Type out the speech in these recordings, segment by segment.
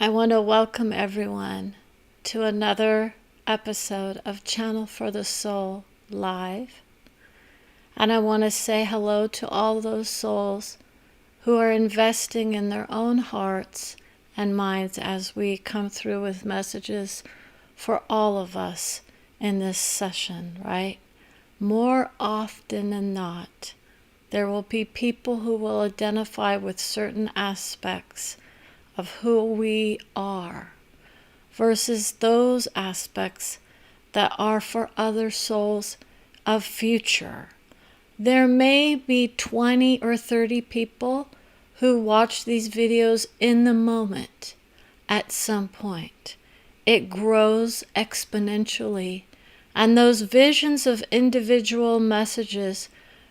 I want to welcome everyone to another episode of Channel for the Soul Live. And I want to say hello to all those souls who are investing in their own hearts and minds as we come through with messages for all of us in this session, right? More often than not, there will be people who will identify with certain aspects of who we are versus those aspects that are for other souls of future. There may be 20 or 30 people who watch these videos in the moment at some point. It grows exponentially, and those visions of individual messages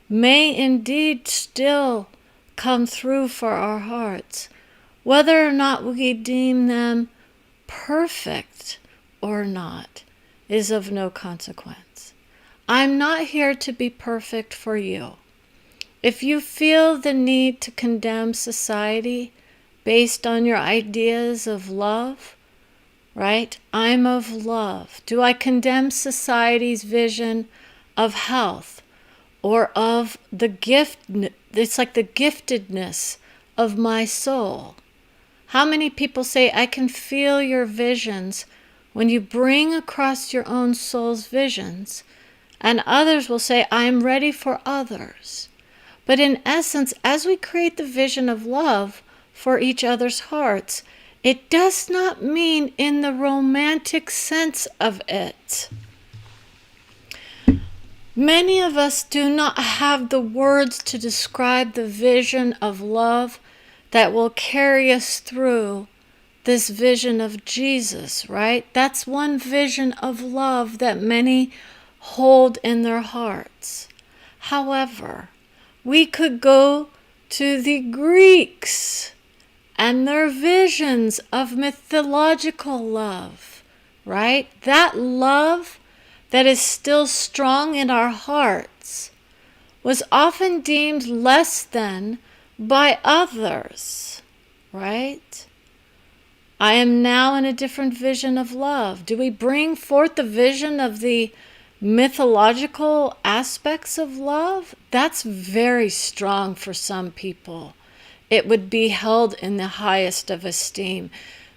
may indeed still come through for our hearts. Whether or not we deem them perfect or not is of no consequence. I'm not here to be perfect for you. If you feel the need to condemn society based on your ideas of love, right? I'm of love. Do I condemn society's vision of health or of the gift? It's like the giftedness of my soul. How many people say, I can feel your visions when you bring across your own soul's visions? And others will say, I'm ready for others. But in essence, as we create the vision of love for each other's hearts, it does not mean in the romantic sense of it. Many of us do not have the words to describe the vision of love that will carry us through this vision of Jesus, right? That's one vision of love that many hold in their hearts. However, we could go to the Greeks and their visions of mythological love, right? That love that is still strong in our hearts was often deemed less than by others, right? I am now in a different vision of love. Do we bring forth the vision of the mythological aspects of love? That's very strong for some people. It would be held in the highest of esteem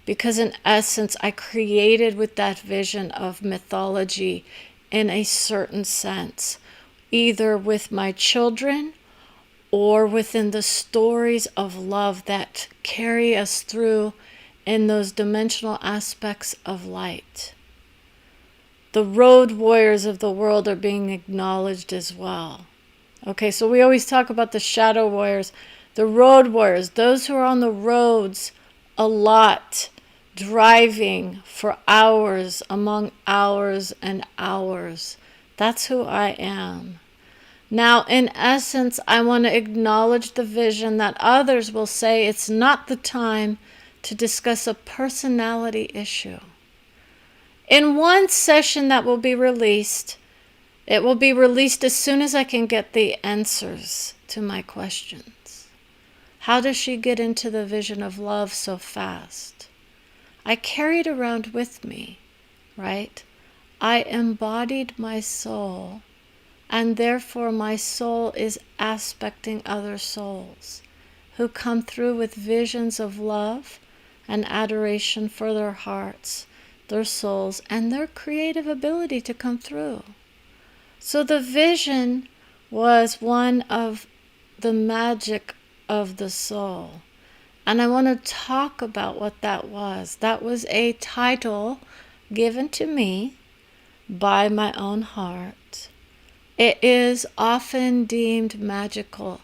because in essence, I created with that vision of mythology in a certain sense, either with my children or within the stories of love that carry us through in those dimensional aspects of light. The road warriors of the world are being acknowledged as well. Okay, so we always talk about the shadow warriors, the road warriors, those who are on the roads a lot, driving for hours among hours and hours. That's who I am. Now, in essence, I want to acknowledge the vision that others will say it's not the time to discuss a personality issue. In one session that will be released, it will be released as soon as I can get the answers to my questions. How does she get into the vision of love so fast? I carried around with me, right? I embodied my soul. And therefore my soul is aspecting other souls who come through with visions of love and adoration for their hearts, their souls, and their creative ability to come through. So the vision was one of the magic of the soul. And I want to talk about what that was. That was a title given to me by my own heart. It is often deemed magical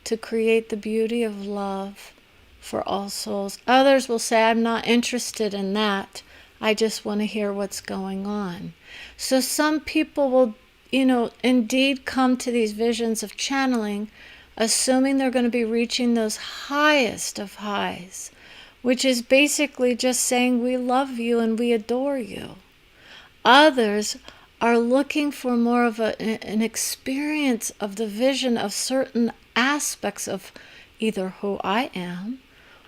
to create the beauty of love for all souls. Others will say, I'm not interested in that. I just want to hear what's going on. So some people will, indeed come to these visions of channeling, assuming they're going to be reaching those highest of highs, which is basically just saying we love you and we adore you. Others are looking for more of an experience of the vision of certain aspects of either who I am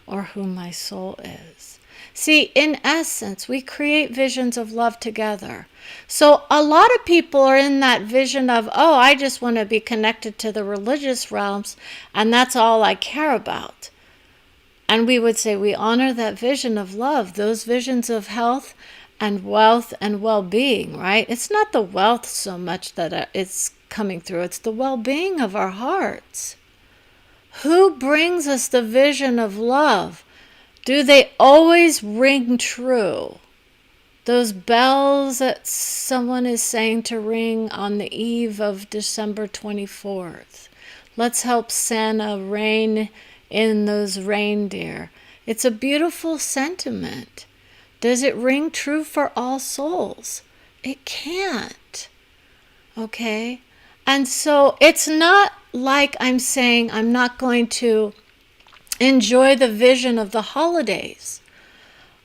or who my soul is. See, in essence, we create visions of love together. So a lot of people are in that vision of, oh, I just want to be connected to the religious realms, and that's all I care about. And we would say we honor that vision of love, those visions of health and wealth and well-being, right? It's not the wealth so much that it's coming through. It's the well-being of our hearts. Who brings us the vision of love? Do they always ring true? Those bells that someone is saying to ring on the eve of December 24th. Let's help Santa rein in those reindeer. It's a beautiful sentiment. Does it ring true for all souls? It can't. Okay? And so it's not like I'm saying I'm not going to enjoy the vision of the holidays.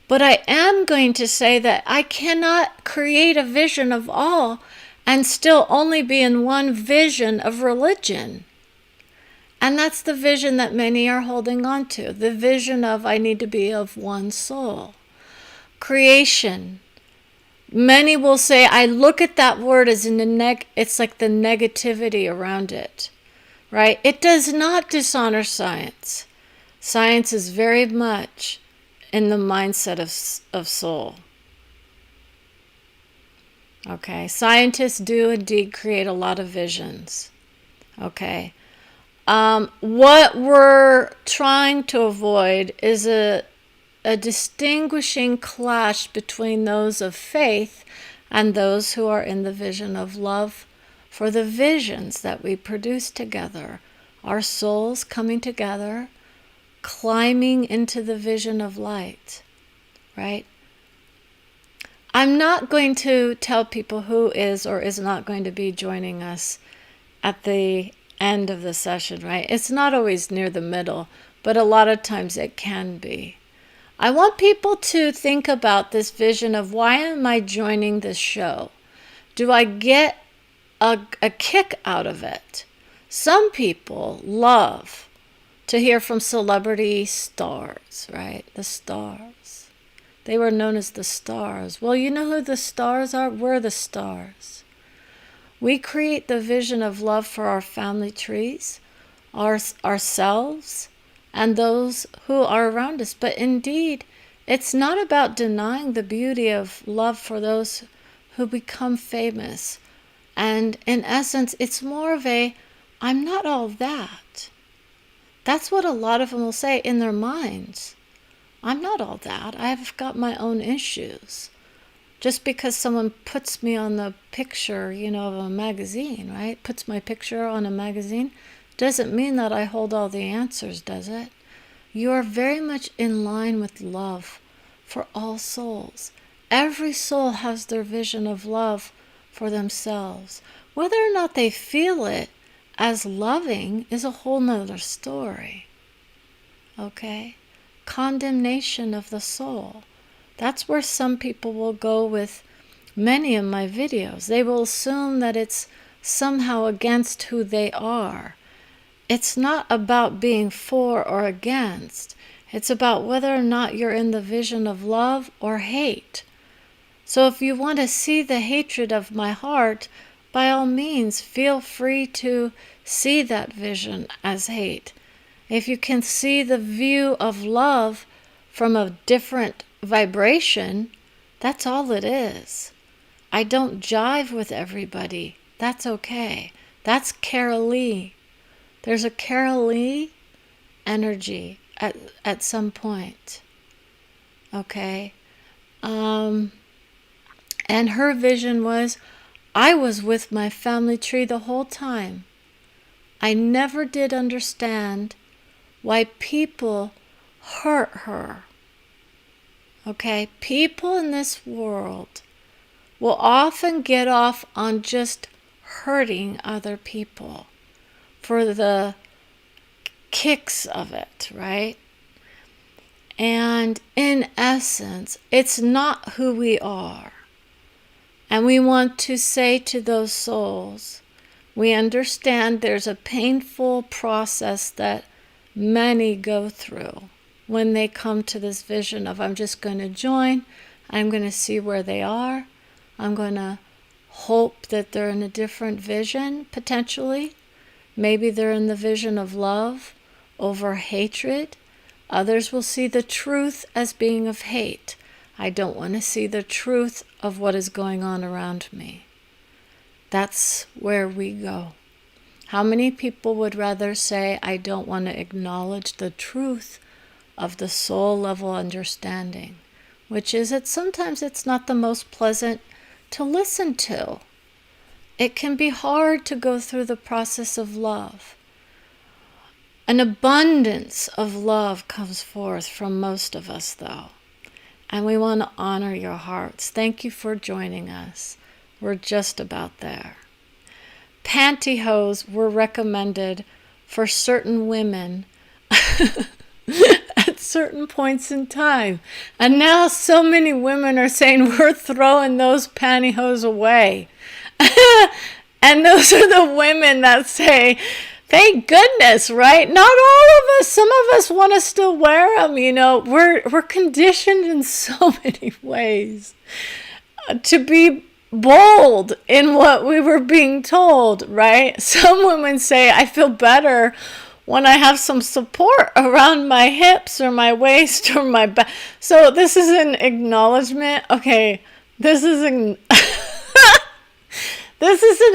But I am going to say that I cannot create a vision of all and still only be in one vision of religion. And that's the vision that many are holding on to, the vision of I need to be of one soul. Creation. Many will say, I look at that word as it's like the negativity around it, right? It does not dishonor science. Science is very much in the mindset of soul. Okay, scientists do indeed create a lot of visions. Okay, what we're trying to avoid is a distinguishing clash between those of faith and those who are in the vision of love for the visions that we produce together. Our souls coming together, climbing into the vision of light, right? I'm not going to tell people who is or is not going to be joining us at the end of the session, right? It's not always near the middle, but a lot of times it can be. I want people to think about this vision of why am I joining this show? Do I get a kick out of it? Some people love to hear from celebrity stars, right? The stars. They were known as the stars. Well, you know who the stars are? We're the stars. We create the vision of love for our family trees, ourselves, and those who are around us. But indeed, it's not about denying the beauty of love for those who become famous. And in essence, it's more of I'm not all that. That's what a lot of them will say in their minds. I'm not all that. I've got my own issues. Just because someone puts me on the picture, of a magazine, right? Puts my picture on a magazine, doesn't mean that I hold all the answers, does it? You are very much in line with love for all souls. Every soul has their vision of love for themselves. Whether or not they feel it as loving is a whole nother story. Okay? Condemnation of the soul. That's where some people will go with many of my videos. They will assume that it's somehow against who they are. It's not about being for or against. It's about whether or not you're in the vision of love or hate. So if you want to see the hatred of my heart, by all means, feel free to see that vision as hate. If you can see the view of love from a different vibration, that's all it is. I don't jive with everybody. That's okay. That's Carol Lee. There's a Carol Lee energy at some point. Okay? And her vision was, I was with my family tree the whole time. I never did understand why people hurt her. Okay? People in this world will often get off on just hurting other people for the kicks of it, right? And in essence, it's not who we are. And we want to say to those souls, we understand there's a painful process that many go through. when they come to this vision of, I'm just going to join, I'm going to see where they are, I'm going to hope that they're in a different vision, potentially. Maybe they're in the vision of love over hatred. Others will see the truth as being of hate. I don't want to see the truth of what is going on around me. That's where we go. How many people would rather say, I don't want to acknowledge the truth of the soul level understanding, which is that sometimes it's not the most pleasant to listen to. It can be hard to go through the process of love. An abundance of love comes forth from most of us, though. And we want to honor your hearts. Thank you for joining us. We're just about there. Pantyhose were recommended for certain women at certain points in time. And now so many women are saying we're throwing those pantyhose away. And those are the women that say, thank goodness, right? Not all of us. Some of us want to still wear them. You know, we're conditioned in so many ways to be bold in what we were being told, right? Some women say, I feel better when I have some support around my hips or my waist or my back. So this is an acknowledgement. Okay, this is an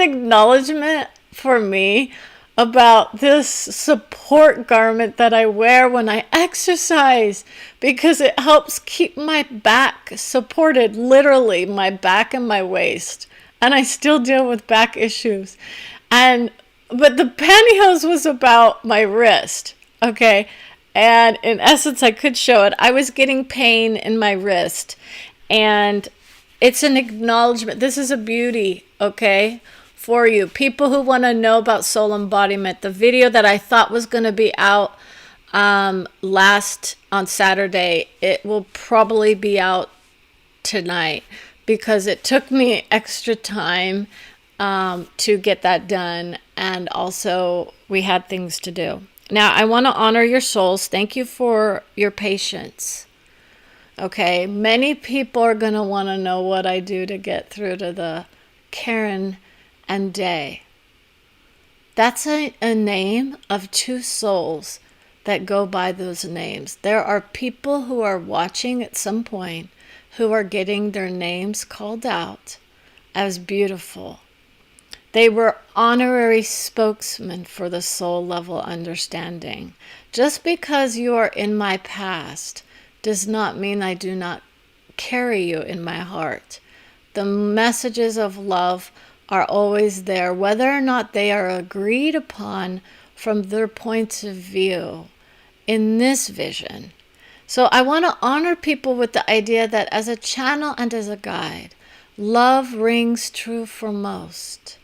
acknowledgement for me about this support garment that I wear when I exercise, because it helps keep my back supported, literally my back and my waist. And I still deal with back issues. But the pantyhose was about my wrist, okay? And in essence, I could show it. I was getting pain in my wrist. And it's an acknowledgement. This is a beauty, okay? For you people who want to know about soul embodiment, the video that I thought was going to be out on Saturday, it will probably be out tonight because it took me extra time to get that done, and also we had things to do. Now I want to honor your souls. Thank you for your patience. Okay, many people are going to want to know what I do to get through to the Karen and Day. That's a name of two souls that go by those names. There are people who are watching at some point who are getting their names called out as beautiful. They were honorary spokesmen for the soul level understanding. Just because you are in my past does not mean I do not carry you in my heart. The messages of love are always there, whether or not they are agreed upon from their points of view in this vision. So I want to honor people with the idea that as a channel and as a guide, love rings true for most.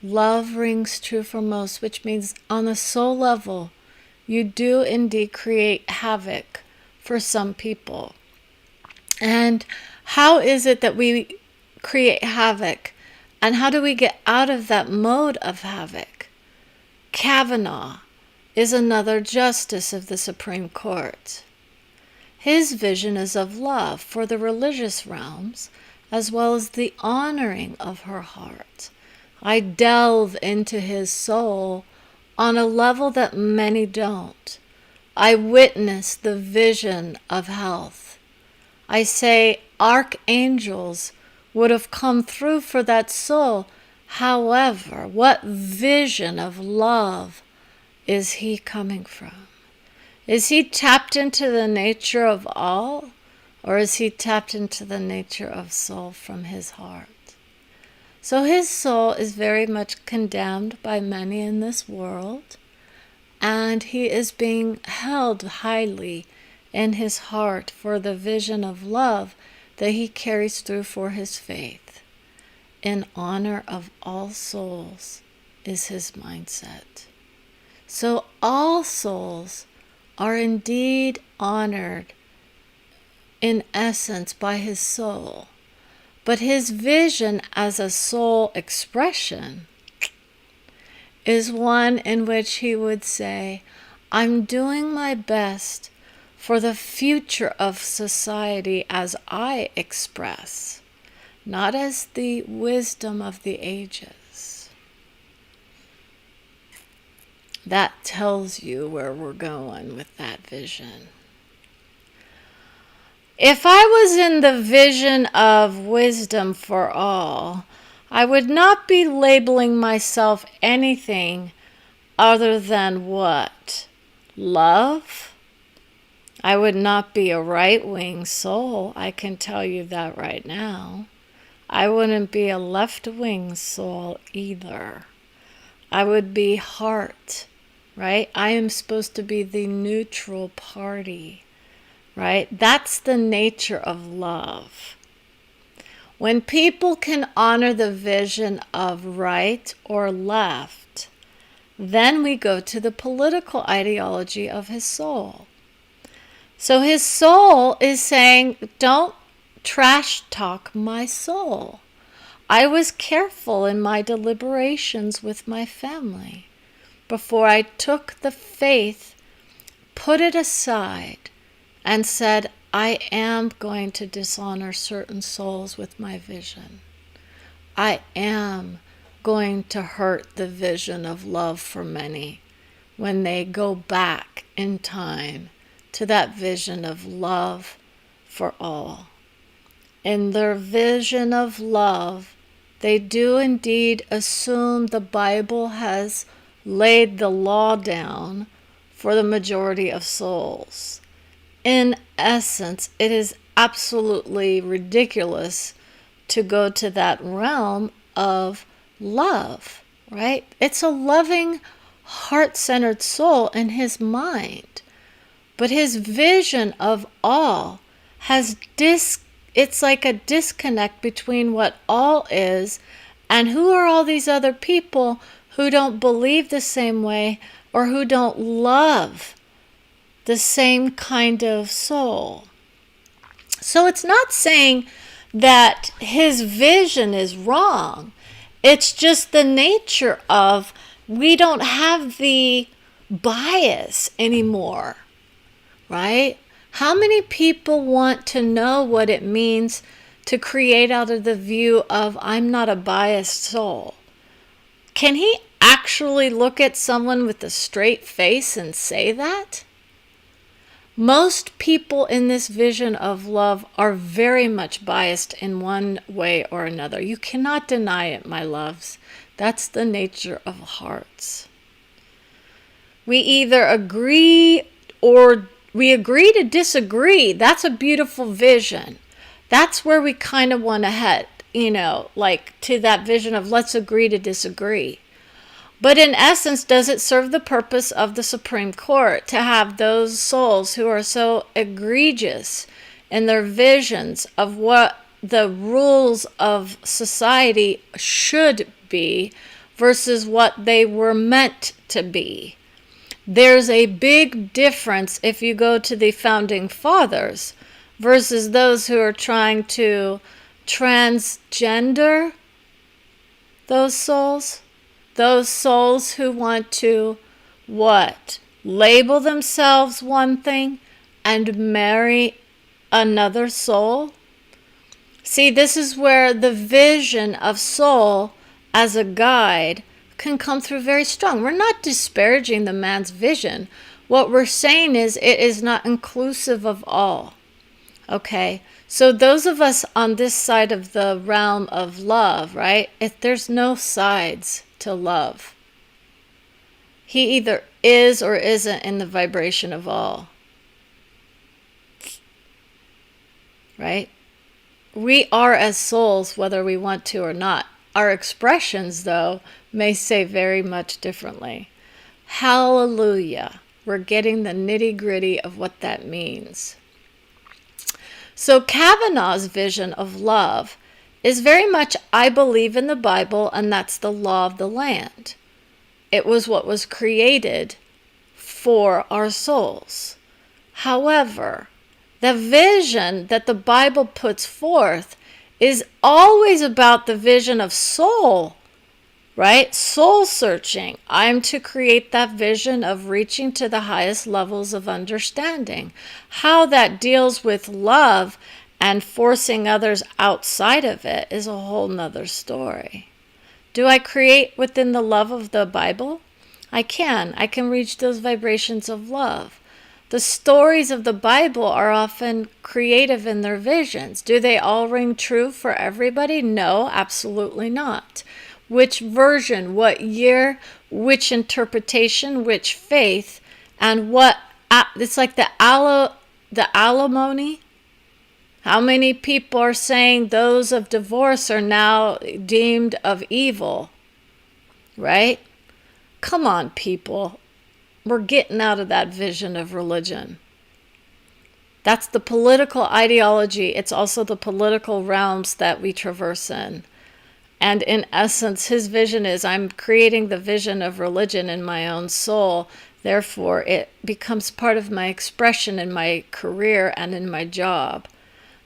Love rings true for most, which means on the soul level, you do indeed create havoc for some people. And how is it that we create havoc? And how do we get out of that mode of havoc? Kavanaugh is another justice of the Supreme Court. His vision is of love for the religious realms, as well as the honoring of her heart. I delve into his soul on a level that many don't. I witness the vision of health. I say archangels would have come through for that soul. However, what vision of love is he coming from? Is he tapped into the nature of all, or is he tapped into the nature of soul from his heart? So his soul is very much condemned by many in this world, and he is being held highly in his heart for the vision of love that he carries through for his faith. In honor of all souls is his mindset. So all souls are indeed honored in essence by his soul. But his vision as a soul expression is one in which he would say, I'm doing my best for the future of society as I express, not as the wisdom of the ages. That tells you where we're going with that vision. If I was in the vision of wisdom for all, I would not be labeling myself anything other than what? Love? I would not be a right-wing soul, I can tell you that right now. I wouldn't be a left-wing soul either. I would be heart, right? I am supposed to be the neutral party, right? That's the nature of love. When people can honor the vision of right or left, then we go to the political ideology of his soul. So his soul is saying, don't trash talk my soul. I was careful in my deliberations with my family. Before I took the faith, put it aside, and said, I am going to dishonor certain souls with my vision. I am going to hurt the vision of love for many when they go back in time to that vision of love for all. In their vision of love, they do indeed assume the Bible has laid the law down for the majority of souls. In essence, it is absolutely ridiculous to go to that realm of love, right? It's a loving, heart-centered soul in his mind. But his vision of all has it's like a disconnect between what all is and who are all these other people who don't believe the same way or who don't love the same kind of soul. So it's not saying that his vision is wrong. It's just the nature of we don't have the bias anymore, right? How many people want to know what it means to create out of the view of I'm not a biased soul? Can he actually look at someone with a straight face and say that? Most people in this vision of love are very much biased in one way or another. You cannot deny it, my loves. That's the nature of hearts. We either agree or we agree to disagree. That's a beautiful vision. That's where we kind of want to head, like to that vision of let's agree to disagree. But in essence, does it serve the purpose of the Supreme Court to have those souls who are so egregious in their visions of what the rules of society should be versus what they were meant to be? There's a big difference if you go to the founding fathers versus those who are trying to transgender those souls. Those souls who want to, what? Label themselves one thing and marry another soul? See, this is where the vision of soul as a guide can come through very strong. We're not disparaging the man's vision. What we're saying is it is not inclusive of all. Okay? So those of us on this side of the realm of love, right? There's no sides to love. He either is or isn't in the vibration of all. Right? We are as souls whether we want to or not. Our expressions, though, may say very much differently. Hallelujah. We're getting the nitty-gritty of what that means. So Kavanaugh's vision of love is very much, I believe in the Bible, and that's the law of the land. It was what was created for our souls. However, the vision that the Bible puts forth is always about the vision of soul right? Soul searching. I'm to create that vision of reaching to the highest levels of understanding. How that deals with love and forcing others outside of it is a whole nother story. Do I create within the love of the Bible? I can. I can reach those vibrations of love. The stories of the Bible are often creative in their visions. Do they all ring true for everybody? No, absolutely not. Which version, what year, which interpretation, which faith, and what, it's like the alimony. How many people are saying those of divorce are now deemed of evil, right? Come on, people. We're getting out of that vision of religion. That's the political ideology. It's also the political realms that we traverse in. And in essence, his vision is, I'm creating the vision of religion in my own soul. Therefore, it becomes part of my expression in my career and in my job.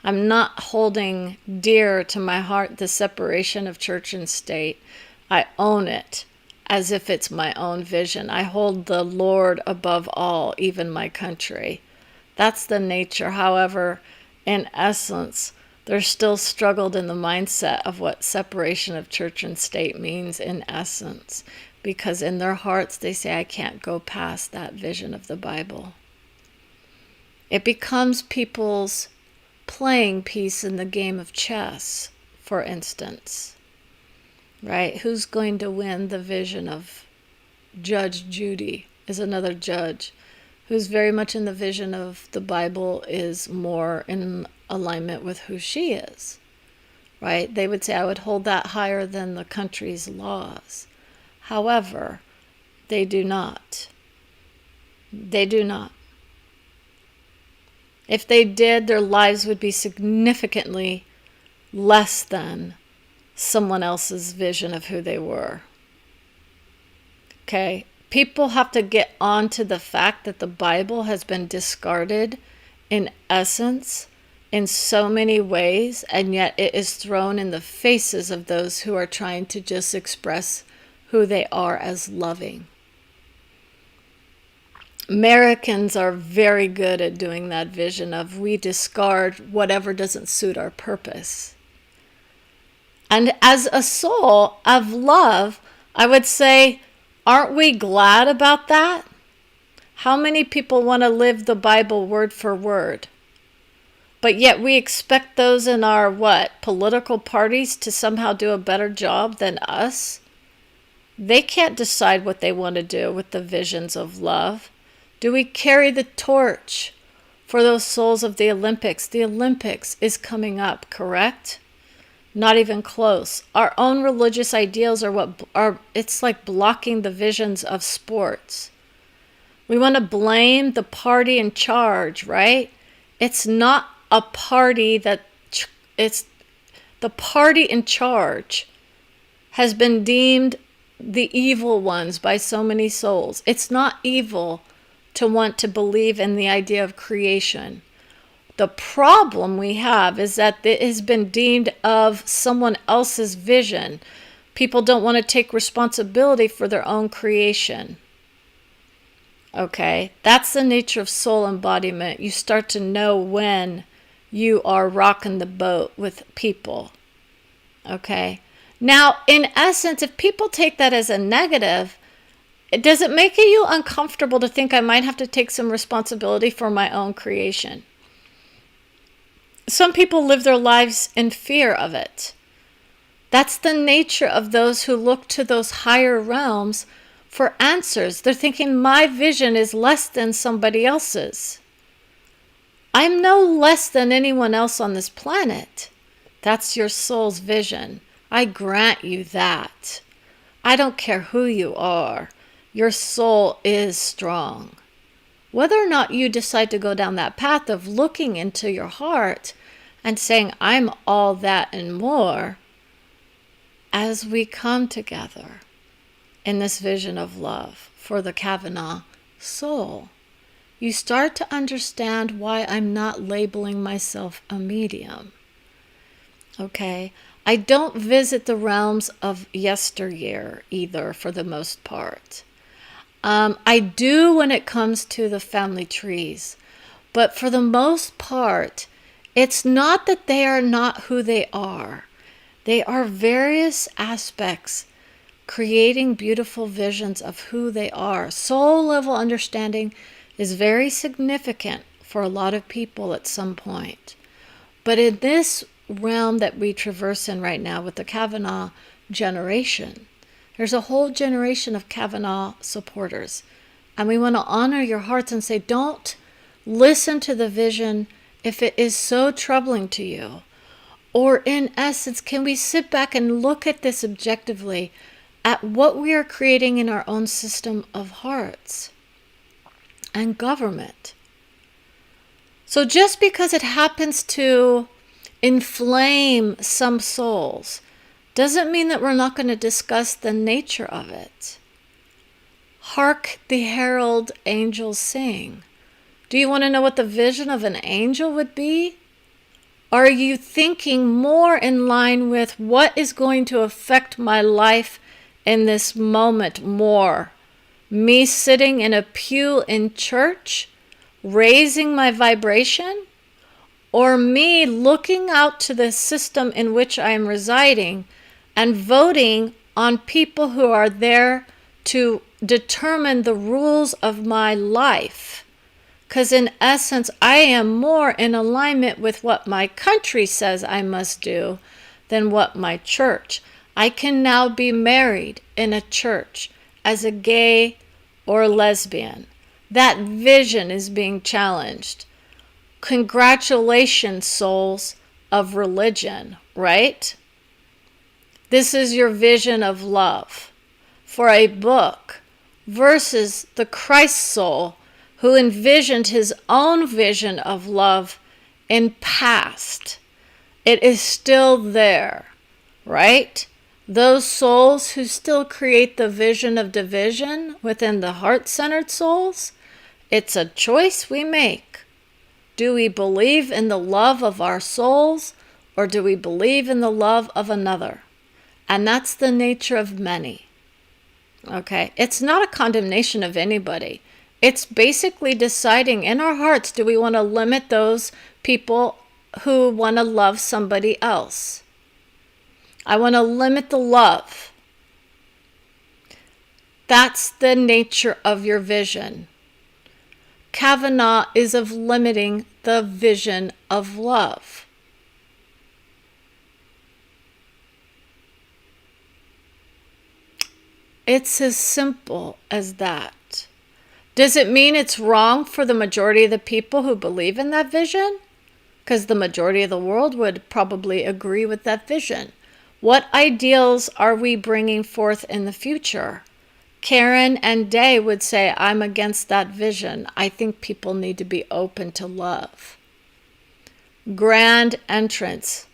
I'm not holding dear to my heart the separation of church and state. I own it as if it's my own vision. I hold the Lord above all, even my country. That's the nature. However, in essence, they're still struggled in the mindset of what separation of church and state means in essence, because in their hearts they say, I can't go past that vision of the Bible. It becomes people's playing piece in the game of chess, for instance. Right? Who's going to win the vision of Judge Judy is another judge who's very much in the vision of the Bible, is more in alignment with who she is. Right? They would say, I would hold that higher than the country's laws. However, they do not. They do not. If they did, their lives would be significantly less than someone else's vision of who they were. Okay? People have to get on to the fact that the Bible has been discarded in essence in so many ways, and yet it is thrown in the faces of those who are trying to just express who they are as loving. Americans are very good at doing that vision of we discard whatever doesn't suit our purpose. And as a soul of love, I would say, aren't we glad about that? How many people want to live the Bible word for word? But yet we expect those in our, political parties to somehow do a better job than us? They can't decide what they want to do with the visions of love. Do we carry the torch for those souls of the Olympics? The Olympics is coming up, correct? Not even close. Our own religious ideals are what are, it's like blocking the visions of sports. We want to blame the party in charge, right? It's not a party it's the party in charge has been deemed the evil ones by so many souls. It's not evil to want to believe in the idea of creation. The problem we have is that it has been deemed of someone else's vision. People don't want to take responsibility for their own creation. Okay, that's the nature of soul embodiment. You start to know when you are rocking the boat with people. Okay, now in essence, if people take that as a negative, does it make you uncomfortable to think I might have to take some responsibility for my own creation? Some people live their lives in fear of it. That's the nature of those who look to those higher realms for answers. They're thinking my vision is less than somebody else's. I'm no less than anyone else on this planet. That's your soul's vision. I grant you that. I don't care who you are. Your soul is strong. Whether or not you decide to go down that path of looking into your heart and saying, I'm all that and more, as we come together in this vision of love for the Kavanaugh soul, you start to understand why I'm not labeling myself a medium. Okay? I don't visit the realms of yesteryear either, for the most part. I do when it comes to the family trees, but for the most part, it's not that they are not who they are. They are various aspects creating beautiful visions of who they are. Soul level understanding is very significant for a lot of people at some point. But in this realm that we traverse in right now with the Kavanaugh generation, there's a whole generation of Kavanaugh supporters. And we want to honor your hearts and say, don't listen to the vision if it is so troubling to you. Or in essence, can we sit back and look at this objectively at what we are creating in our own system of hearts and government? So just because it happens to inflame some souls doesn't mean that we're not going to discuss the nature of it. Hark the herald angels sing. Do you want to know what the vision of an angel would be? Are you thinking more in line with what is going to affect my life in this moment more? Me sitting in a pew in church, raising my vibration? Or me looking out to the system in which I am residing and voting on people who are there to determine the rules of my life? Because in essence, I am more in alignment with what my country says I must do than what my church. I can now be married in a church as a gay or lesbian. That vision is being challenged. Congratulations, souls of religion, right? This is your vision of love for a book versus the Christ soul who envisioned his own vision of love in past. It is still there, right? Those souls who still create the vision of division within the heart-centered souls, it's a choice we make. Do we believe in the love of our souls, or do we believe in the love of another? And that's the nature of many. Okay? It's not a condemnation of anybody. It's basically deciding in our hearts, do we want to limit those people who want to love somebody else? I want to limit the love. That's the nature of your vision. Kavanaugh is of limiting the vision of love. It's as simple as that. Does it mean it's wrong for the majority of the people who believe in that vision? Because the majority of the world would probably agree with that vision. What ideals are we bringing forth in the future? Karen and Day would say, I'm against that vision. I think people need to be open to love. Grand entrance.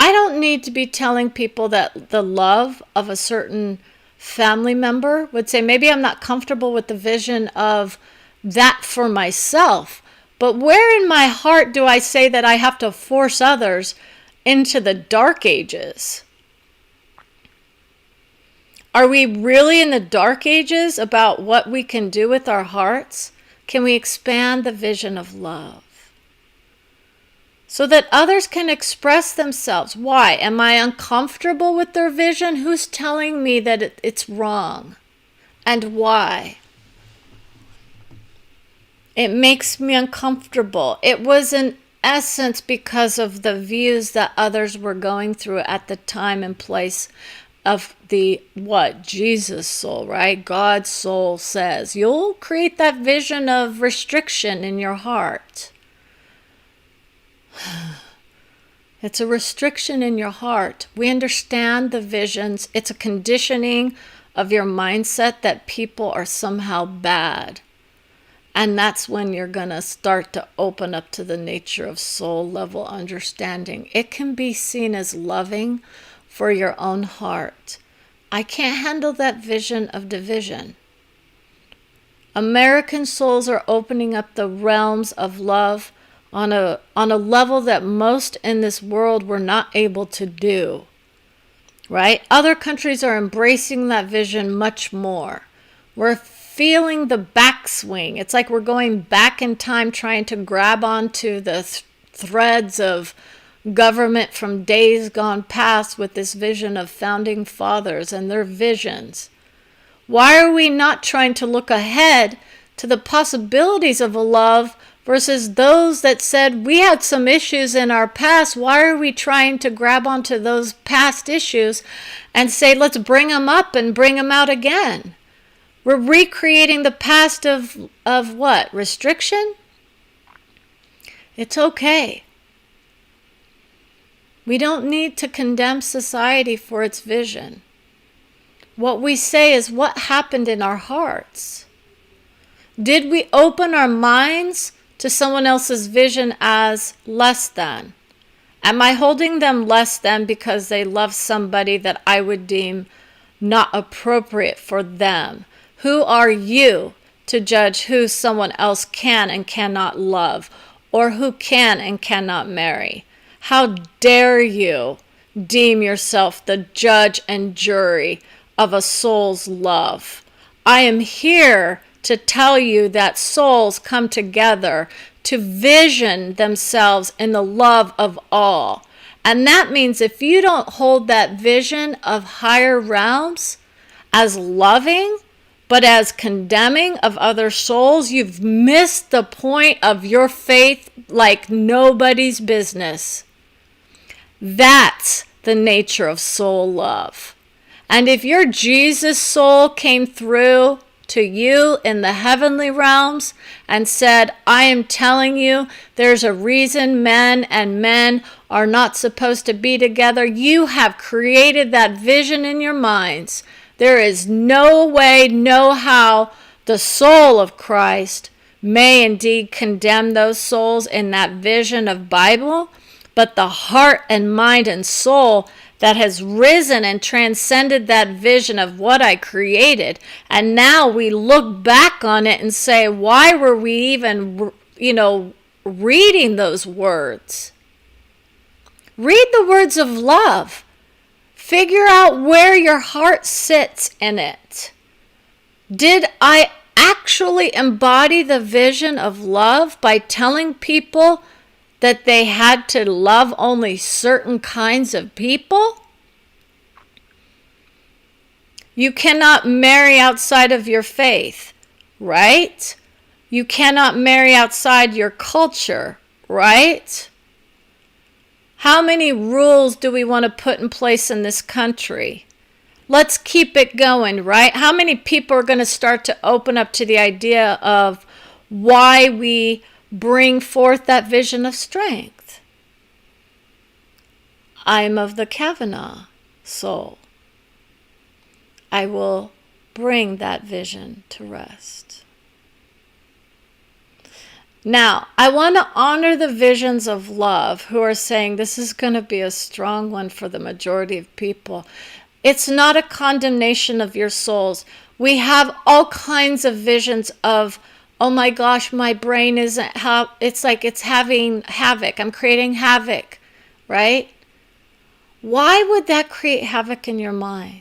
I don't need to be telling people that the love of a certain family member would say, maybe I'm not comfortable with the vision of that for myself, but where in my heart do I say that I have to force others into the dark ages? Are we really in the dark ages about what we can do with our hearts? Can we expand the vision of love so that others can express themselves? Why? Am I uncomfortable with their vision? Who's telling me that it's wrong? And why? It makes me uncomfortable. It was in essence because of the views that others were going through at the time and place of the, Jesus soul, right? God's soul says, you'll create that vision of restriction in your heart. It's a restriction in your heart. We understand the visions. It's a conditioning of your mindset that people are somehow bad. And that's when you're going to start to open up to the nature of soul level understanding. It can be seen as loving for your own heart. I can't handle that vision of division. American souls are opening up the realms of love on a level that most in this world were not able to do, right? Other countries are embracing that vision much more. We're feeling the backswing. It's like we're going back in time trying to grab onto the threads of government from days gone past with this vision of founding fathers and their visions. Why are we not trying to look ahead to the possibilities of a love versus those that said we had some issues in our past? Why are we trying to grab onto those past issues and say, let's bring them up and bring them out again? We're recreating the past of what? Restriction? It's okay. We don't need to condemn society for its vision. What we say is what happened in our hearts. Did we open our minds to someone else's vision as less than? Am I holding them less than because they love somebody that I would deem not appropriate for them? Who are you to judge who someone else can and cannot love, or who can and cannot marry? How dare you deem yourself the judge and jury of a soul's love? I am here to tell you that souls come together to vision themselves in the love of all. And that means if you don't hold that vision of higher realms as loving, but as condemning of other souls, you've missed the point of your faith like nobody's business. That's the nature of soul love. And if your Jesus soul came through to you in the heavenly realms and said, I am telling you, there's a reason men and men are not supposed to be together, you have created that vision in your minds. There is no way, no how the soul of Christ may indeed condemn those souls in that vision of Bible, but the heart and mind and soul that has risen and transcended that vision of what I created. And now we look back on it and say, why were we even, reading those words? Read the words of love. Figure out where your heart sits in it. Did I actually embody the vision of love by telling people that they had to love only certain kinds of people? You cannot marry outside of your faith, right? You cannot marry outside your culture, right? How many rules do we want to put in place in this country? Let's keep it going, right? How many people are going to start to open up to the idea of why we bring forth that vision of strength? I'm of the Kavanaugh soul. I will bring that vision to rest. Now, I want to honor the visions of love who are saying this is going to be a strong one for the majority of people. It's not a condemnation of your souls. We have all kinds of visions of, oh my gosh, my brain isn't how it's like it's having havoc. I'm creating havoc, right? Why would that create havoc in your mind?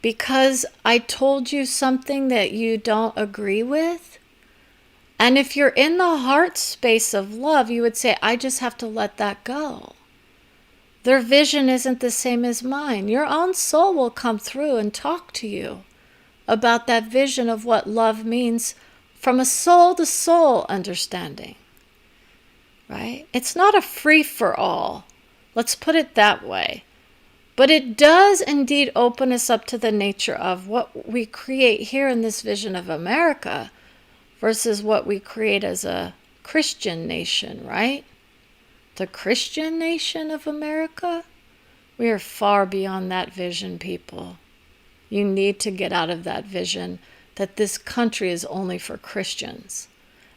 Because I told you something that you don't agree with? And if you're in the heart space of love, you would say, I just have to let that go. Their vision isn't the same as mine. Your own soul will come through and talk to you about that vision of what love means from a soul-to-soul understanding, right? It's not a free-for-all. Let's put it that way. But it does indeed open us up to the nature of what we create here in this vision of America versus what we create as a Christian nation, right? The Christian nation of America? We are far beyond that vision, people. You need to get out of that vision that this country is only for Christians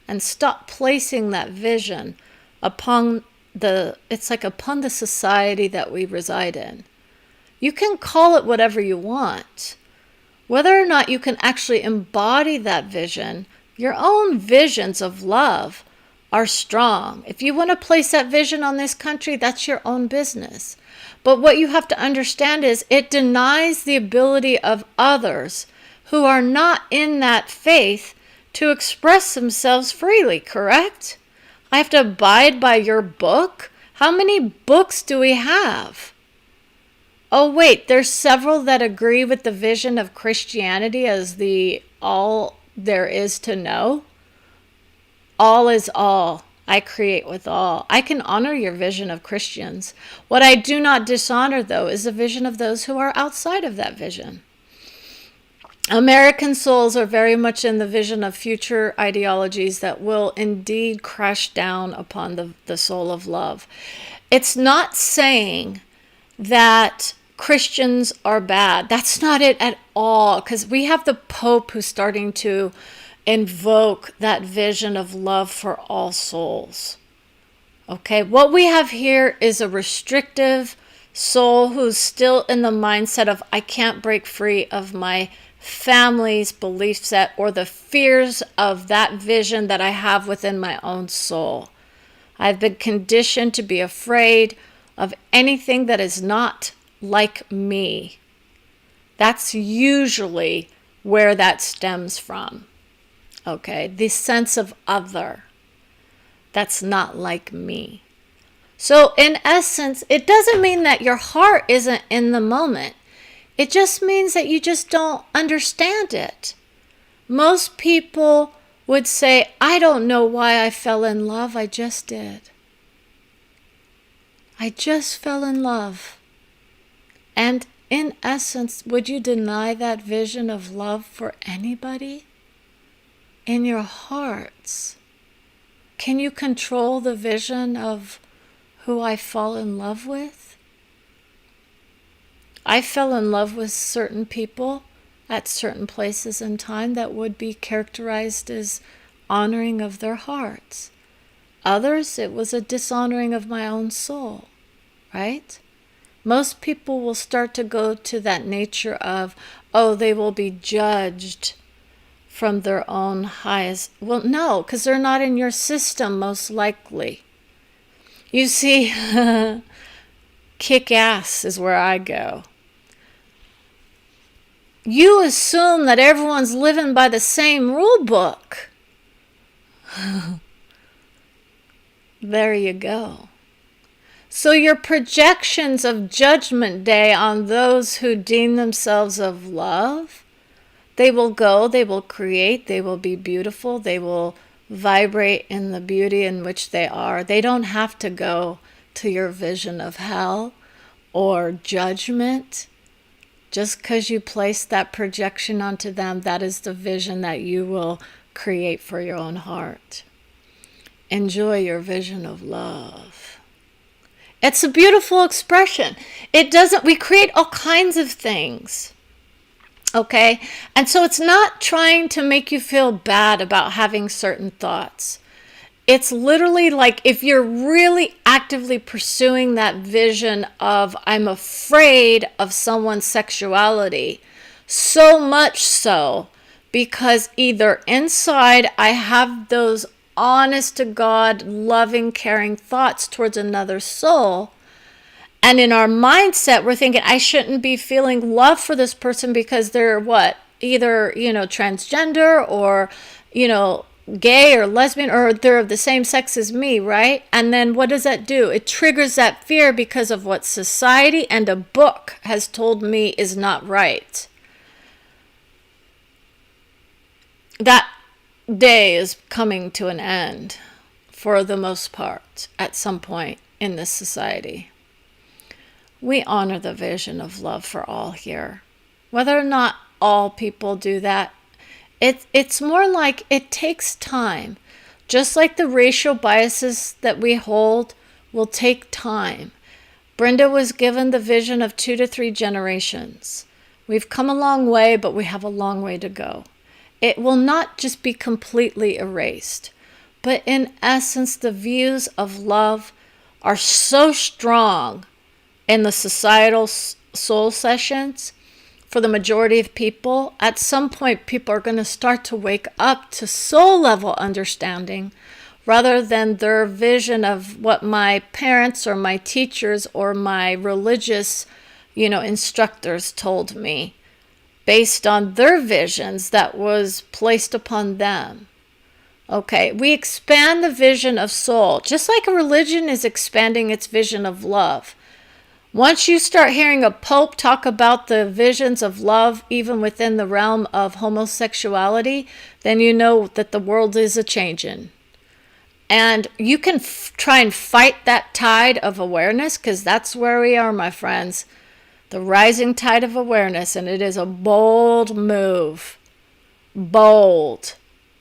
and stop placing that vision upon upon the society that we reside in. You can call it whatever you want. Whether or not you can actually embody that vision, your own visions of love are strong. If you want to place that vision on this country, that's your own business. But what you have to understand is it denies the ability of others who are not in that faith to express themselves freely, correct? I have to abide by your book? How many books do we have? Oh, wait, there's several that agree with the vision of Christianity as the all there is to know. All is all. I create with all. I can honor your vision of Christians. What I do not dishonor, though, is the vision of those who are outside of that vision. American souls are very much in the vision of future ideologies that will indeed crash down upon the soul of love. It's not saying that Christians are bad. That's not it at all, because we have the Pope who's starting to invoke that vision of love for all souls. Okay, what we have here is a restrictive soul who's still in the mindset of, I can't break free of my family's belief set or the fears of that vision that I have within my own soul. I've been conditioned to be afraid of anything that is not like me. That's usually where that stems from. Okay, the sense of other that's not like me. So in essence, it doesn't mean that your heart isn't in the moment. It just means that you just don't understand it. Most people would say, I don't know why I fell in love, I just did. I just fell in love. And in essence, would you deny that vision of love for anybody? In your hearts, can you control the vision of who I fall in love with? I fell in love with certain people at certain places in time that would be characterized as honoring of their hearts. Others, it was a dishonoring of my own soul, right? Most people will start to go to that nature of, oh, they will be judged from their own highest. Well, no, because they're not in your system, most likely. You see, kick ass is where I go. You assume that everyone's living by the same rule book. There you go. So your projections of Judgment Day on those who deem themselves of love, they will go, they will create, they will be beautiful, they will vibrate in the beauty in which they are. They don't have to go to your vision of hell or judgment. Just because you place that projection onto them, that is the vision that you will create for your own heart. Enjoy your vision of love. It's a beautiful expression. We create all kinds of things. Okay? And so it's not trying to make you feel bad about having certain thoughts. It's literally like if you're really actively pursuing that vision of, I'm afraid of someone's sexuality, so much so because either inside I have those honest to God, loving, caring thoughts towards another soul, and in our mindset, we're thinking, I shouldn't be feeling love for this person because they're what? Either, transgender or, gay or lesbian, or they're of the same sex as me, right? And then what does that do? It triggers that fear because of what society and a book has told me is not right. That day is coming to an end for the most part at some point in this society. We honor the vision of love for all here. Whether or not all people do that, it's more like it takes time. Just like the racial biases that we hold will take time. Brenda was given the vision of 2 to 3 generations. We've come a long way, but we have a long way to go. It will not just be completely erased, but in essence, the views of love are so strong in the societal soul sessions, for the majority of people, at some point people are going to start to wake up to soul level understanding rather than their vision of what my parents or my teachers or my religious, instructors told me based on their visions that was placed upon them. Okay, we expand the vision of soul, just like a religion is expanding its vision of love. Once you start hearing a pope talk about the visions of love, even within the realm of homosexuality, then you know that the world is a-changing. And you can try and fight that tide of awareness, because that's where we are, my friends. The rising tide of awareness, and it is a bold move. Bold.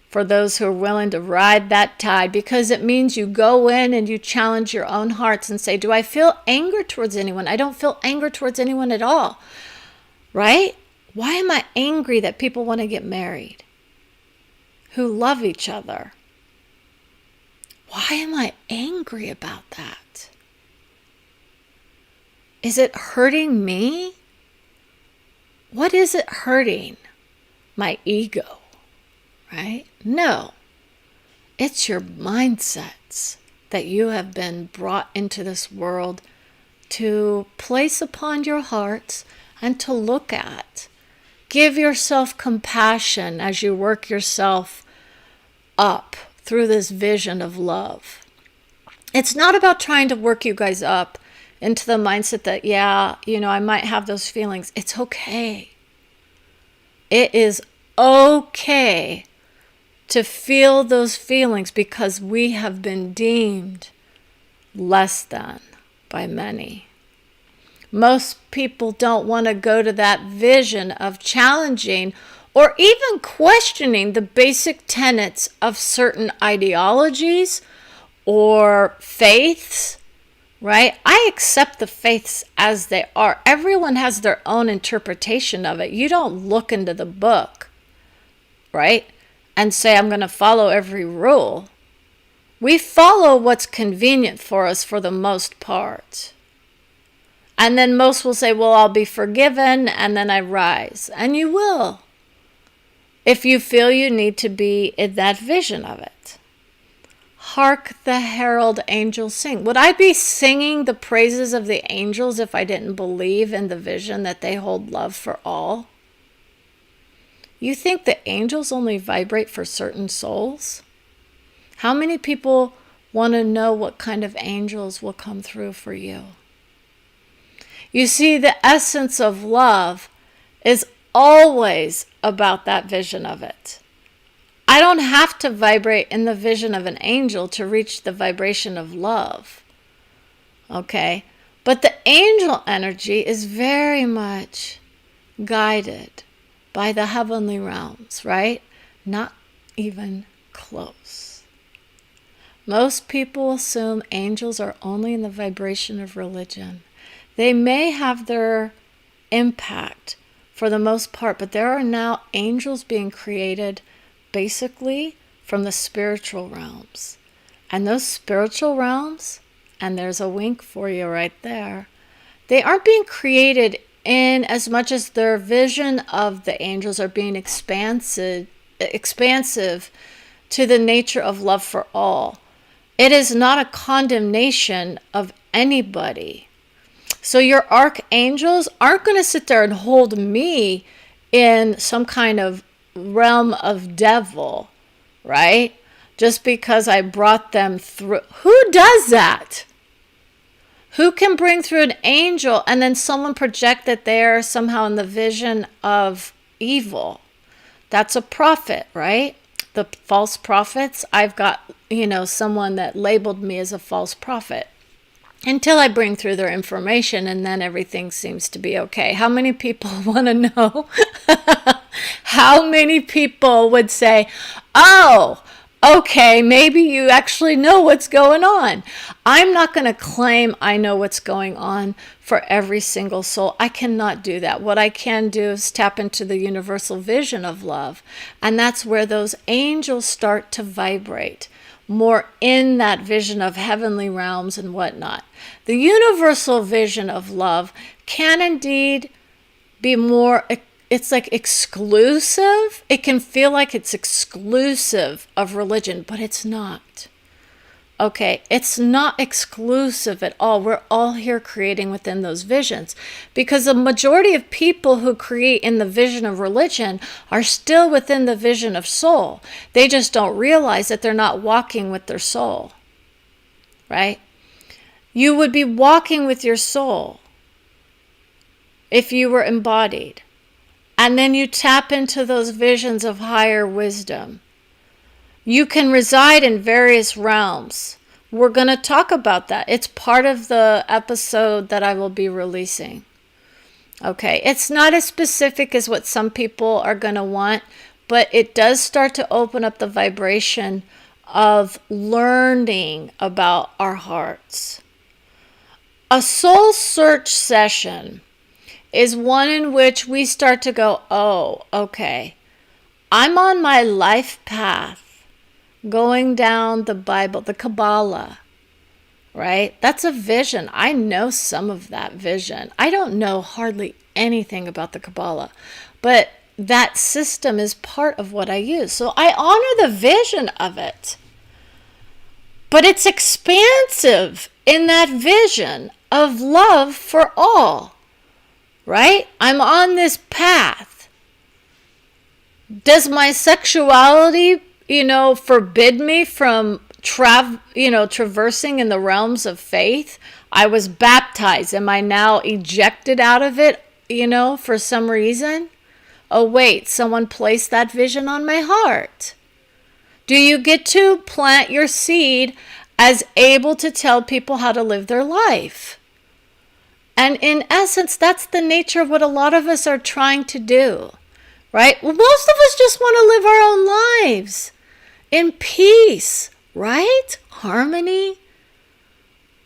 For those who are willing to ride that tide, because it means you go in and you challenge your own hearts and say, do I feel anger towards anyone? I don't feel anger towards anyone at all, right? Why am I angry that people want to get married who love each other? Why am I angry about that? Is it hurting me? What is it hurting? My ego. Right? No. It's your mindsets that you have been brought into this world to place upon your hearts and to look at. Give yourself compassion as you work yourself up through this vision of love. It's not about trying to work you guys up into the mindset that, I might have those feelings. It's okay. It is okay to feel those feelings, because we have been deemed less than by many. Most people don't want to go to that vision of challenging or even questioning the basic tenets of certain ideologies or faiths, right? I accept the faiths as they are. Everyone has their own interpretation of it. You don't look into the book, right, and say, I'm going to follow every rule. We follow what's convenient for us for the most part. And then most will say, well, I'll be forgiven, and then I rise. And you will, if you feel you need to be in that vision of it. Hark the herald angels sing. Would I be singing the praises of the angels if I didn't believe in the vision that they hold love for all? You think the angels only vibrate for certain souls? How many people want to know what kind of angels will come through for you? You see, the essence of love is always about that vision of it. I don't have to vibrate in the vision of an angel to reach the vibration of love. Okay? But the angel energy is very much guided by the heavenly realms, right? Not even close. Most people assume angels are only in the vibration of religion. They may have their impact for the most part, but there are now angels being created basically from the spiritual realms. And those spiritual realms, and there's a wink for you right there, they aren't being created in as much as their vision of the angels are being expansive to the nature of love for all. It is not a condemnation of anybody. So your archangels aren't going to sit there and hold me in some kind of realm of devil, right? Just because I brought them through. Who does that? Who can bring through an angel and then someone project that they're somehow in the vision of evil? That's a prophet, right? The false prophets. I've got, someone that labeled me as a false prophet until I bring through their information, and then everything seems to be okay. How many people want to know? How many people would say, oh, okay, maybe you actually know what's going on. I'm not going to claim I know what's going on for every single soul. I cannot do that. What I can do is tap into the universal vision of love. And that's where those angels start to vibrate more in that vision of heavenly realms and whatnot. The universal vision of love can indeed be more, it's like exclusive. It can feel like it's exclusive of religion, but it's not. Okay, it's not exclusive at all. We're all here creating within those visions, because the majority of people who create in the vision of religion are still within the vision of soul. They just don't realize that they're not walking with their soul, right? You would be walking with your soul if you were embodied. And then you tap into those visions of higher wisdom. You can reside in various realms. We're going to talk about that. It's part of the episode that I will be releasing. Okay, it's not as specific as what some people are going to want, but it does start to open up the vibration of learning about our hearts. A soul search session is one in which we start to go, oh, okay, I'm on my life path, going down the Bible, the Kabbalah, right? That's a vision. I know some of that vision. I don't know hardly anything about the Kabbalah, but that system is part of what I use. So I honor the vision of it. But it's expansive in that vision of love for all, right? I'm on this path. Does my sexuality forbid me from traversing in the realms of faith? I was baptized. Am I now ejected out of it, for some reason? Oh, wait, someone placed that vision on my heart. Do you get to plant your seed as able to tell people how to live their life? And in essence, that's the nature of what a lot of us are trying to do, right? Well, most of us just want to live our own lives in peace, right? Harmony.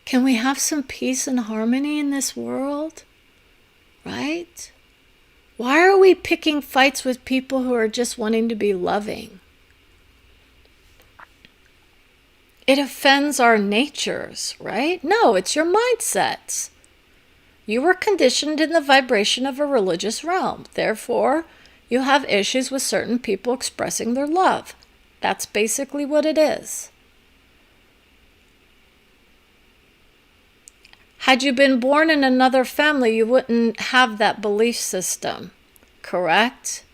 Can we have some peace and harmony in this world, right? Why are we picking fights with people who are just wanting to be loving? It offends our natures, right? No, it's your mindsets. You were conditioned in the vibration of a religious realm. Therefore, you have issues with certain people expressing their love. That's basically what it is. Had you been born in another family, you wouldn't have that belief system, correct?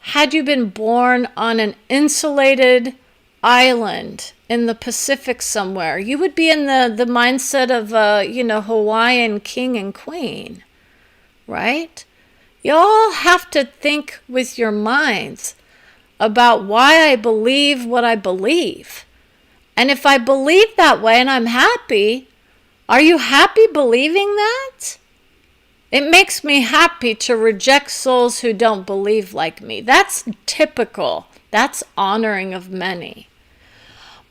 Had you been born on an insulated island in the Pacific somewhere, you would be in the mindset of Hawaiian king and queen, right? You all have to think with your minds about why I believe what I believe. And if I believe that way and I'm happy, are you happy believing that? It makes me happy to reject souls who don't believe like me. That's typical. That's honoring of many.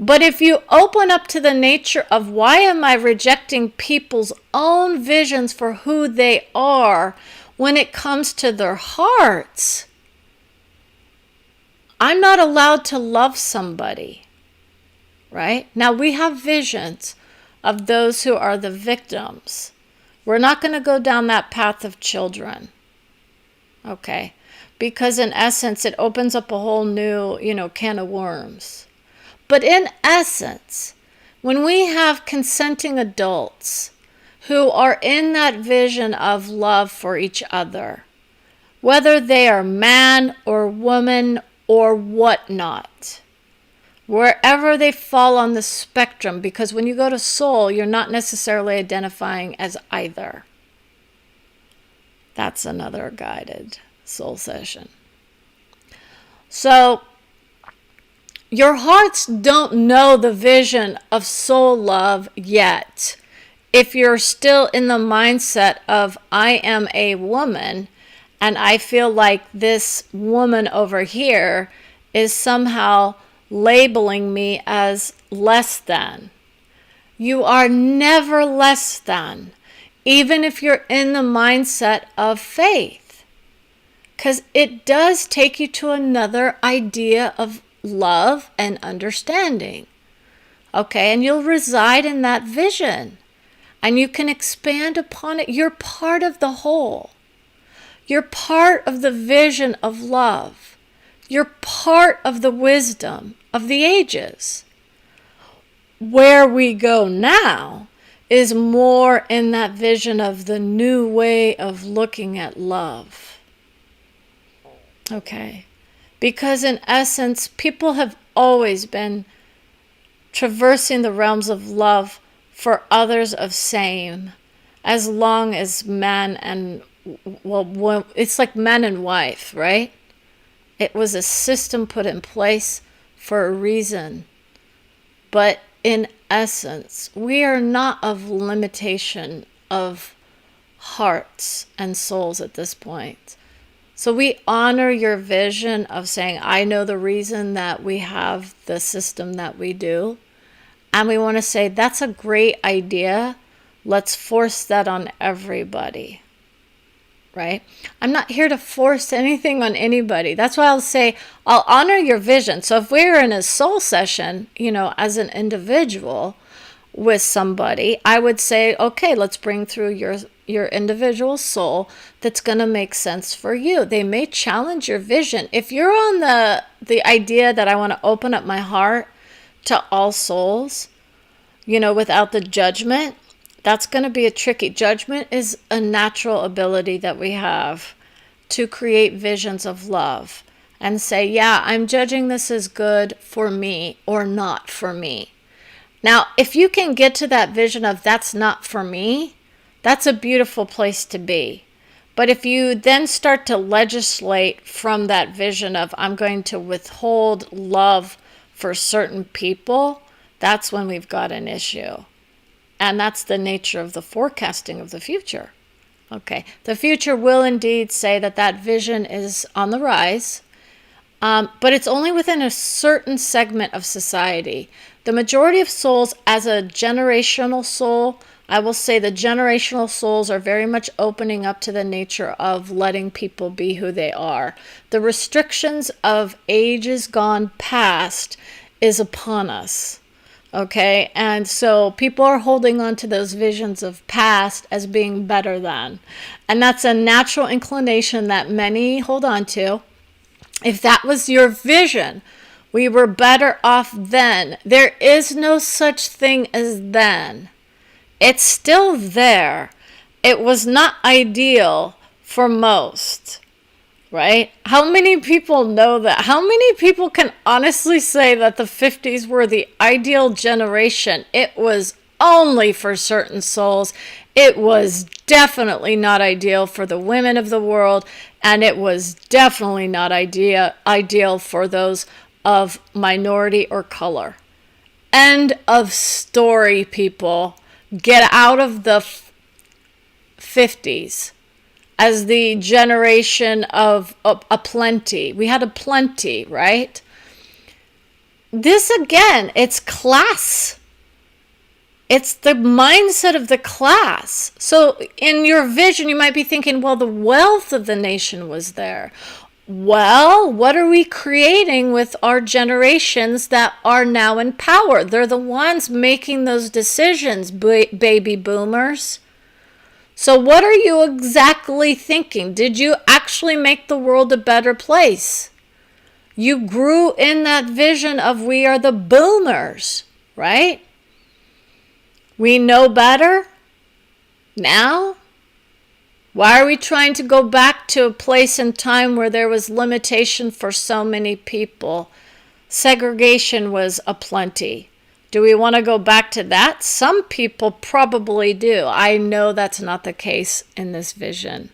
But if you open up to the nature of why am I rejecting people's own visions for who they are when it comes to their hearts, I'm not allowed to love somebody, right? Now we have visions of those who are the victims. We're not going to go down that path of children, okay? Because in essence, it opens up a whole new, can of worms. But in essence, when we have consenting adults who are in that vision of love for each other, whether they are man or woman or whatnot, wherever they fall on the spectrum, because when you go to soul, you're not necessarily identifying as either. That's another guided soul session. So, your hearts don't know the vision of soul love yet. If you're still in the mindset of, I am a woman, and I feel like this woman over here is somehow labeling me as less than. You are never less than, even if you're in the mindset of faith. Because it does take you to another idea of love and understanding. Okay, and you'll reside in that vision. And you can expand upon it. You're part of the whole. You're part of the vision of love. You're part of the wisdom of the ages. where we go now is more in that vision of the new way of looking at love. Okay. Because in essence, people have always been traversing the realms of love for others of same, as long as man and, well, it's like man and wife, right? It was a system put in place for a reason. But in essence, we are not of limitation of hearts and souls at this point. So we honor your vision of saying, I know the reason that we have the system that we do. And we want to say, that's a great idea. Let's force that on everybody. Right? I'm not here to force anything on anybody. That's why I'll say, I'll honor your vision. So if we're in a soul session, as an individual with somebody, I would say, okay, let's bring through your individual soul that's going to make sense for you. They may challenge your vision. If you're on the idea that I want to open up my heart to all souls, without the judgment, that's going to be a tricky. Judgment is a natural ability that we have to create visions of love and say, yeah, I'm judging this as good for me or not for me. Now, if you can get to that vision of that's not for me, that's a beautiful place to be. But if you then start to legislate from that vision of I'm going to withhold love for certain people, that's when we've got an issue. And that's the nature of the forecasting of the future. Okay, the future will indeed say that vision is on the rise, but it's only within a certain segment of society. The majority of souls, as a generational soul, I will say the generational souls are very much opening up to the nature of letting people be who they are. The restrictions of ages gone past is upon us. Okay, and so people are holding on to those visions of past as being better than. And that's a natural inclination that many hold on to. If that was your vision, we were better off then. There is no such thing as then. It's still there. It was not ideal for most. Right? How many people know that? How many people can honestly say that the 50s were the ideal generation? It was only for certain souls. It was definitely not ideal for the women of the world, and it was definitely not ideal for those of minority or color. End of story, people. Get out of the 50s. As the generation of a plenty. We had a plenty, right? This again, it's class. It's the mindset of the class. So in your vision, you might be thinking, well, the wealth of the nation was there. Well, what are we creating with our generations that are now in power? They're the ones making those decisions, baby boomers. So what are you exactly thinking? Did you actually make the world a better place? You grew in that vision of we are the boomers, right? We know better now. Why are we trying to go back to a place and time where there was limitation for so many people? Segregation was aplenty. Do we want to go back to that? Some people probably do. I know that's not the case in this vision.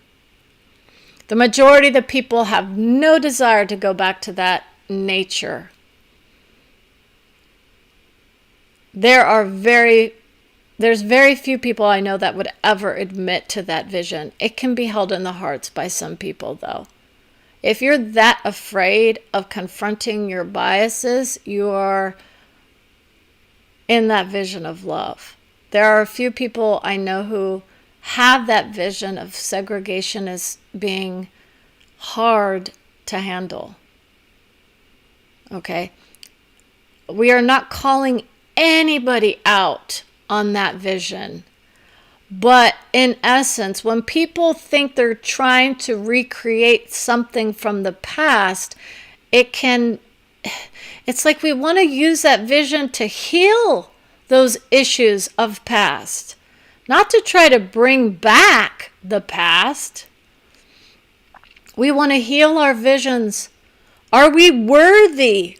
The majority of the people have no desire to go back to that nature. There's very few people I know that would ever admit to that vision. It can be held in the hearts by some people, though. If you're that afraid of confronting your biases, you are in that vision of love. There are a few people I know who have that vision of segregation as being hard to handle. Okay? We are not calling anybody out on that vision. But in essence, when people think they're trying to recreate something from the past, it's like we want to use that vision to heal those issues of past, not to try to bring back the past. We want to heal our visions. Are we worthy?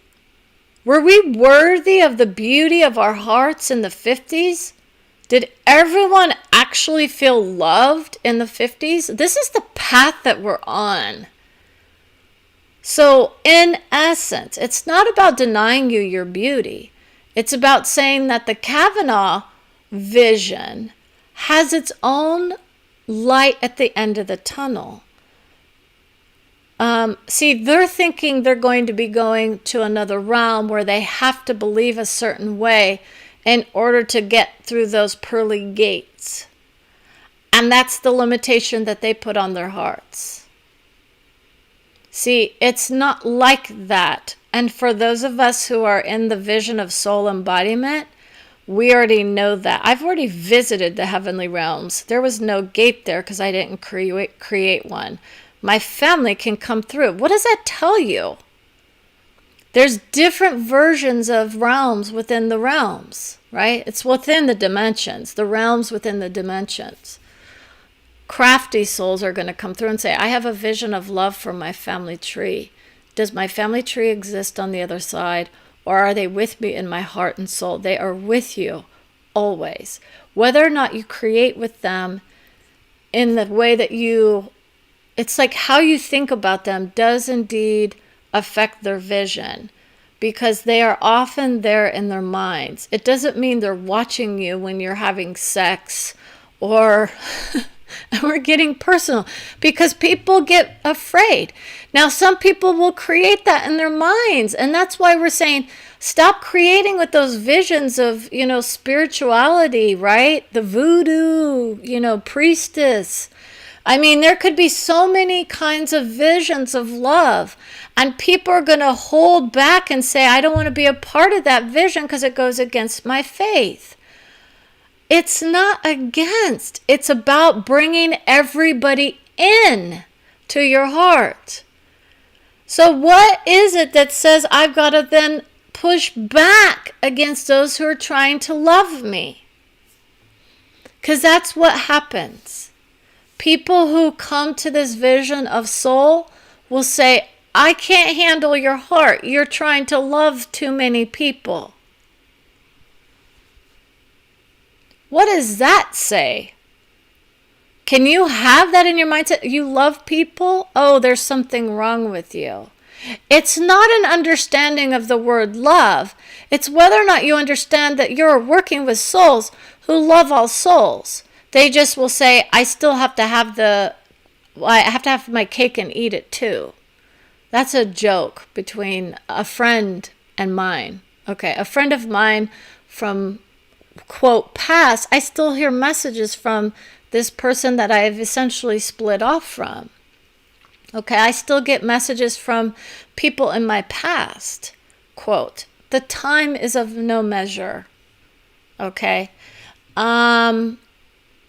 Were we worthy of the beauty of our hearts in the 50s? Did everyone actually feel loved in the 50s? This is the path that we're on. So, in essence, it's not about denying you your beauty. It's about saying that the Kavanaugh vision has its own light at the end of the tunnel. See, they're thinking they're going to be going to another realm where they have to believe a certain way in order to get through those pearly gates. And that's the limitation that they put on their hearts. See, it's not like that. And for those of us who are in the vision of soul embodiment, we already know that. I've already visited the heavenly realms. There was no gate there because I didn't create one. My family can come through. What does that tell you? There's different versions of realms within the realms, right? It's within the dimensions, the realms within the dimensions. Crafty souls are going to come through and say, I have a vision of love for my family tree. Does my family tree exist on the other side? Or are they with me in my heart and soul? They are with you always. Whether or not you create with them in the way that it's like how you think about them does indeed affect their vision, because they are often there in their minds. It doesn't mean they're watching you when you're having sex or and we're getting personal, because people get afraid. Now, some people will create that in their minds, and that's why we're saying stop creating with those visions of, spirituality, right? The voodoo, priestess. I mean, there could be so many kinds of visions of love, and people are going to hold back and say, I don't want to be a part of that vision because it goes against my faith. It's not against. It's about bringing everybody in to your heart. So what is it that says I've got to then push back against those who are trying to love me? Because that's what happens. People who come to this vision of soul will say, I can't handle your heart. You're trying to love too many people. What does that say? Can you have that in your mindset? You love people? Oh, there's something wrong with you. It's not an understanding of the word love. It's whether or not you understand that you're working with souls who love all souls. They just will say, I still have to have I have to have my cake and eat it too. That's a joke between a friend and mine. Okay, a friend of mine from, quote, past, I still hear messages from this person that I've essentially split off from. Okay, I still get messages from people in my past. Quote, the time is of no measure. Okay.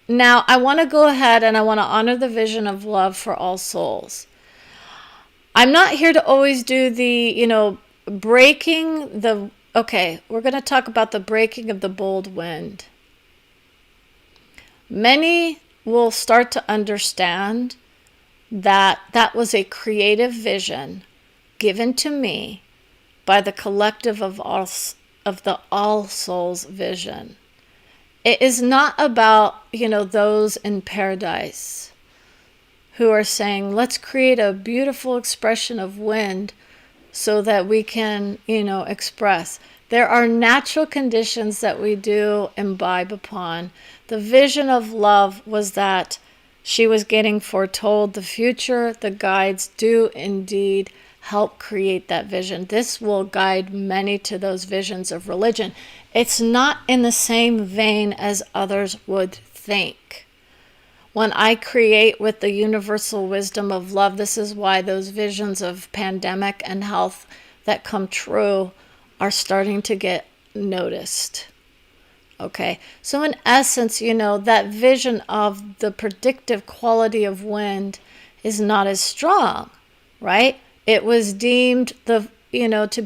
Now, I want to go ahead and I want to honor the vision of love for all souls. I'm not here to always do the, breaking the... Okay, we're going to talk about the breaking of the bold wind. Many will start to understand that that was a creative vision given to me by the collective of the all souls vision. It is not about, those in paradise who are saying, let's create a beautiful expression of wind so that we can, express. There are natural conditions that we do imbibe upon. The vision of love was that she was getting foretold the future. The guides do indeed help create that vision. This will guide many to those visions of religion. It's not in the same vein as others would think. When I create with the universal wisdom of love, this is why those visions of pandemic and health that come true are starting to get noticed. Okay, so in essence, that vision of the predictive quality of wind is not as strong, right? It was deemed to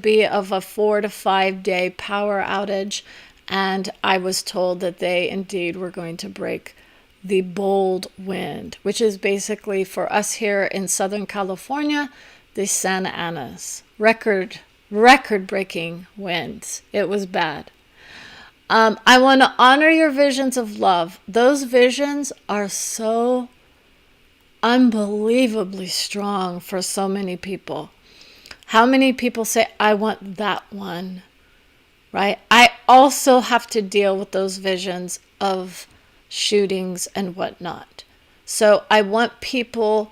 be of a 4 to 5 day power outage, And I was told that they indeed were going to break the bold wind, which is basically for us here in Southern California, the Santa Anas. Record-breaking winds. It was bad. I want to honor your visions of love. Those visions are so unbelievably strong for so many people. How many people say, I want that one, right? I also have to deal with those visions of shootings and whatnot. So I want people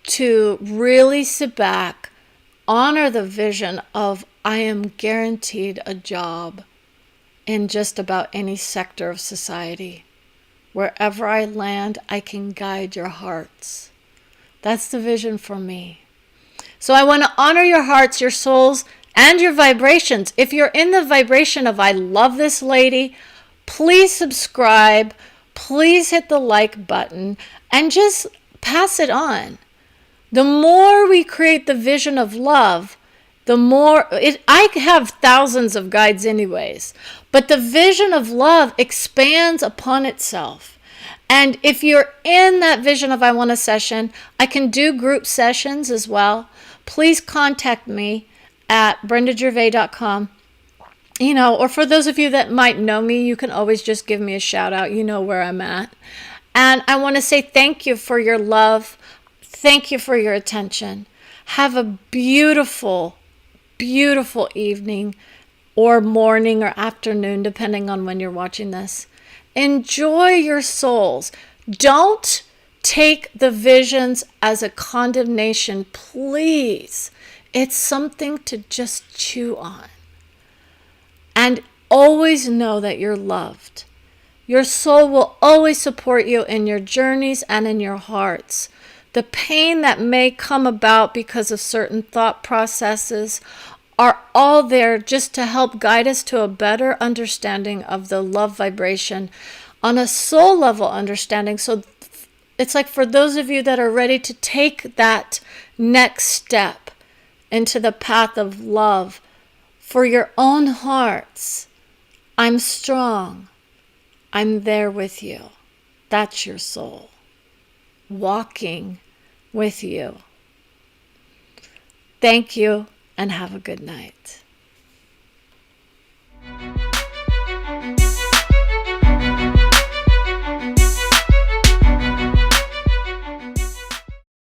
to really sit back, honor the vision of I am guaranteed a job in just about any sector of society. Wherever I land, I can guide your hearts. That's the vision for me. So I want to honor your hearts, your souls, and your vibrations. If you're in the vibration of I love this lady, please subscribe. Please hit the like button and just pass it on. The more we create the vision of love, the more I have thousands of guides anyways, but the vision of love expands upon itself. And if you're in that vision of I want a session, I can do group sessions as well. Please contact me at brendagervais.com. Or for those of you that might know me, you can always just give me a shout out. You know where I'm at. And I want to say thank you for your love. Thank you for your attention. Have a beautiful, beautiful evening or morning or afternoon, depending on when you're watching this. Enjoy your souls. Don't take the visions as a condemnation, please. It's something to just chew on. And always know that you're loved. Your soul will always support you in your journeys and in your hearts. The pain that may come about because of certain thought processes are all there just to help guide us to a better understanding of the love vibration on a soul level understanding. So it's like for those of you that are ready to take that next step into the path of love for your own hearts, I'm strong. I'm there with you. That's your soul walking with you. Thank you and have a good night.